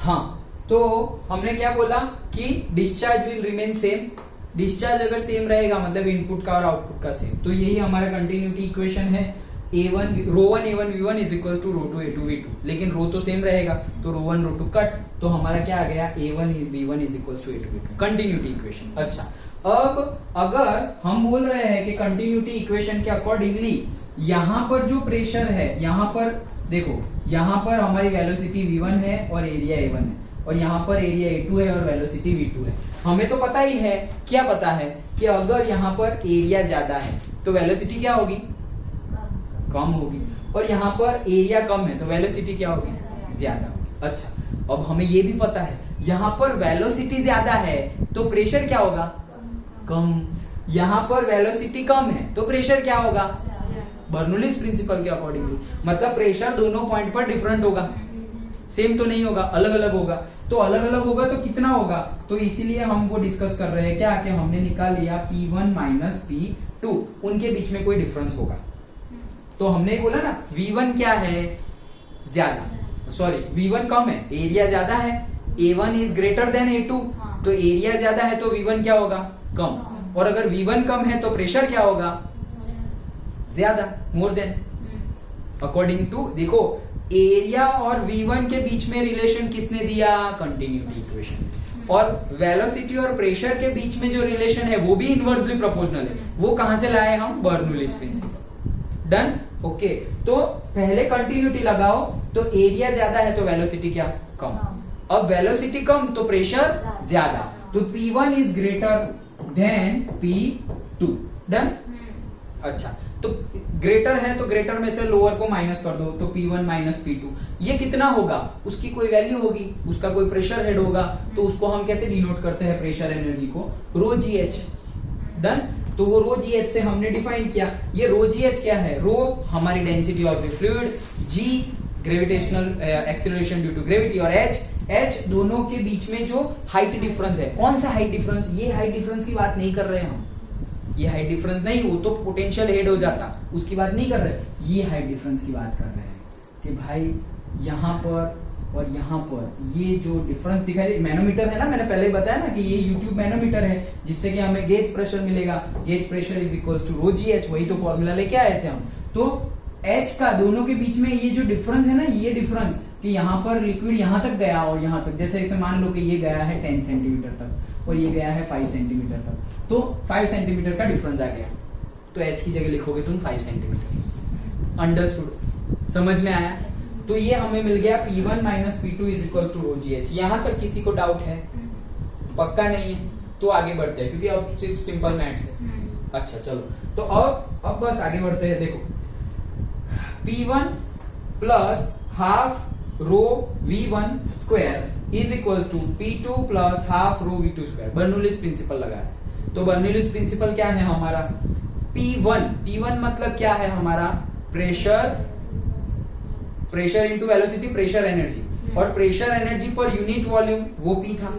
हाँ, तो हमने क्या बोला कि discharge will remain same. Discharge अगर सेम रहेगा मतलब इनपुट का और आउटपुट का सेम, तो यही हमारा कंटिन्यूटी इक्वेशन है। A1 ρ1 A1 V1 is equal to ρ2 A2 V2, लेकिन रो तो सेम रहेगा तो ρ1 ρ2 कट, तो हमारा क्या आ गया A1 V1 is equal to A2 V2, continuity equation. अच्छा, अब अगर हम बोल रहे हैं कि कंटिन्यूटी इक्वेशन के अकॉर्डिंगली यहाँ पर जो प्रेशर है, यहाँ पर देखो, यहाँ पर हमारी वेलोसिटी V1 है और एरिया A1 है, और यहाँ पर एरिया A2 है और वेलोसिटी V2 है। हमें तो पता ही है, क्या पता है कि अगर यहाँ पर एरिया ज्यादा है तो वेलोसिटी क्या होगी, कम होगी, और यहाँ पर एरिया कम है तो वेलोसिटी क्या होगी, ज्यादा होगी। अच्छा, अब हमें ये भी पता है यहाँ पर वेलोसिटी ज्यादा है तो प्रेशर क्या होगा, कम। यहाँ पर वेलोसिटी कम है तो प्रेशर क्या होगा, बर्नौलीज प्रिंसिपल के अकॉर्डिंगली, मतलब प्रेशर दोनों पॉइंट पर डिफरेंट होगा, सेम तो नहीं होगा, अलग अलग होगा। तो अलग अलग होगा तो कितना होगा, तो इसीलिए हम वो डिस्कस कर रहे हैं क्या, कि हमने निकाल लिया P1 माइनस P2, उनके बीच में कोई डिफरेंस होगा। तो हमने बोला ना V1 क्या है, ज्यादा, सॉरी V1 कम है, एरिया ज्यादा है, A1 is greater than A2, तो एरिया ज्यादा है तो V1 क्या होगा, कम, और अगर V1 कम है तो प्रेशर क्या होगा, ज्यादा, मोर देन। अकॉर्डिंग टू, देखो एरिया और V1 के बीच में रिलेशन किसने दिया, कंटिन्यूटी इक्वेशन, और वेलोसिटी और प्रेशर के बीच में जो रिलेशन है वो भी इनवर्सली प्रोपोर्शनल है, वो कहां से लाए हम, बर्नौलीज प्रिंसिपल। Done, okay. तो पहले कंटिन्यूटी लगाओ, तो एरिया ज्यादा है तो वेलोसिटी क्या, कम, अब वेलोसिटी कम तो प्रेशर ज्यादा, तो P1 is greater than P2। Done. अच्छा, तो ग्रेटर है तो ग्रेटर में से लोअर को माइनस कर दो, तो P1 माइनस P2, ये कितना होगा, उसकी कोई वैल्यू होगी, उसका कोई प्रेशर हेड होगा, तो उसको हम कैसे डिनोट करते हैं प्रेशर एनर्जी को, ρgh। डन, तो वो ρgh से हमने डिफाइन किया। ये ρgh क्या है, रो हमारी density of the fluid, g gravitational acceleration due to gravity, और h दोनों के बीच में जो हाइट डिफरेंस है। कौन सा हाइट डिफरेंस, ये हाइट डिफरेंस की बात नहीं कर रहे हैं हम, ये हाइट डिफरेंस नहीं, वो तो पोटेंशियल हेड हो जाता, उसकी बात नहीं कर रहे, ये हाइट डिफरेंस की बात कर रहे हैं कि भाई यहाँ पर और यहाँ पर ये जो डिफरेंस दिखाई दे, मैनोमीटर है ना, मैंने पहले ही बताया ना कि ये यूट्यूब मैनोमीटर है, जिससे कि हमें गेज प्रेशर मिलेगा, gauge pressure is equals to ρgh, वही तो फॉर्मूला लेके आए थे हम। तो h का दोनों के बीच में ये जो डिफरेंस है ना, ये डिफरेंस कि यहाँ पर लिक्विड यहाँ तक गया और यहाँ तक, जैसे इसे मान लो कि ये गया है 10 सेंटीमीटर तक और ये गया है 5 सेंटीमीटर तक, तो 5 सेंटीमीटर का डिफरेंस आ गया, तो h की जगह लिखोगे तुम 5 सेंटीमीटर। अंडरस्टूड, समझ में आया। तो ये हमें मिल गया P1 minus P2 is equal to ρgh। यहाँ तक किसी को डाउट है, पक्का नहीं है, तो आगे बढ़ते हैं क्योंकि अब सिर्फ सिंपल मैथ्स है। अच्छा चलो, तो अब बस आगे बढ़ते हैं। देखो P1 plus half rho V1 square is equals to P2 plus half rho V2 square, Bernoulli's principle लगा है। तो बर्नौलीज प्रिंसिपल क्या है हमारा, P1 मतलब क्या है हमारा, pressure into velocity, pressure energy, और pressure energy per unit volume वो P था।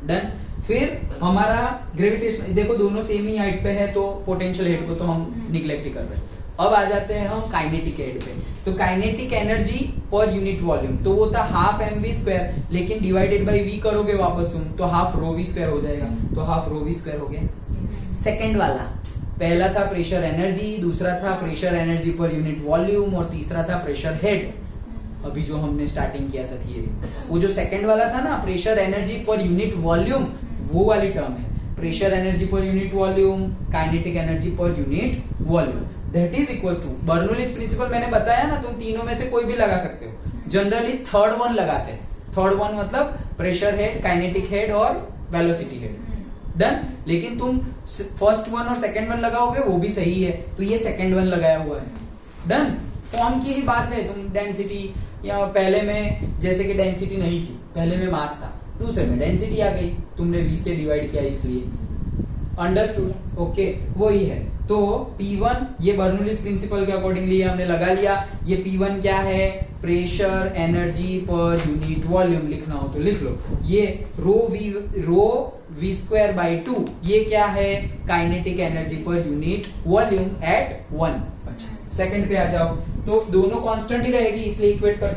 डन। फिर हमारा ग्रेविटेशन, देखो दोनों सेम ही हाइट पे है तो पोटेंशियल हेड को तो हम निग्लेक्ट ही कर रहे हैं। अब आ जाते हैं हम काइनेटिक हेड पे। तो kinetic energy per unit volume, तो वो था हाफ mv स्क्वायर, लेकिन डिवाइडेड बाय v करोगे वापस तुम तो हाफ रो v स्क्वायर हो जाएगा, तो हाफ रो v स्क्वायर हो गया। सेकंड वाला, पहला था प्रेशर एनर्जी, दूसरा था pressure energy per unit volume, और तीसरा था प्रेशर हेड। अभी जो हमने स्टार्टिंग किया था थियरी, वो जो सेकंड वाला था ना, pressure energy per unit volume, वो वाली टर्म है, pressure energy per unit volume, kinetic energy per unit volume, that is equals to Bernoulli's principle. मैंने बताया ना, तुम तीनों में से कोई भी लगा सकते हो, जनरली थर्ड वन लगाते हैं। थर्ड वन मतलब प्रेशर हेड, काइनेटिक हेड और वेलोसिटी हेड। डन। लेकिन तुम फर्स्ट वन और सेकंड वन लगाओगे वो भी सही है, तो ये सेकंड वन लगाया हुआ है। डन। फॉर्म की ही बात है, तुम डेंसिटी, या पहले में जैसे कि डेंसिटी नहीं थी, पहले में मास था, दूसरे में डेंसिटी आ गई, तुमने v से डिवाइड किया इसलिए। अंडरस्टूड, ओके, वही है। तो P1 ये बर्नौलीज प्रिंसिपल के अकॉर्डिंगली हमने लगा लिया। ये P1 क्या है, pressure energy per unit volume, लिखना हो तो लिख लो। ये रो v स्क्वायर बाई 2, ये क्या है, kinetic energy per unit volume at 1। अच्छा, सेकंड पे आ जाओ, तो दोनों कांस्टेंट ही रहेगी इसलिए इक्वेट कर सकते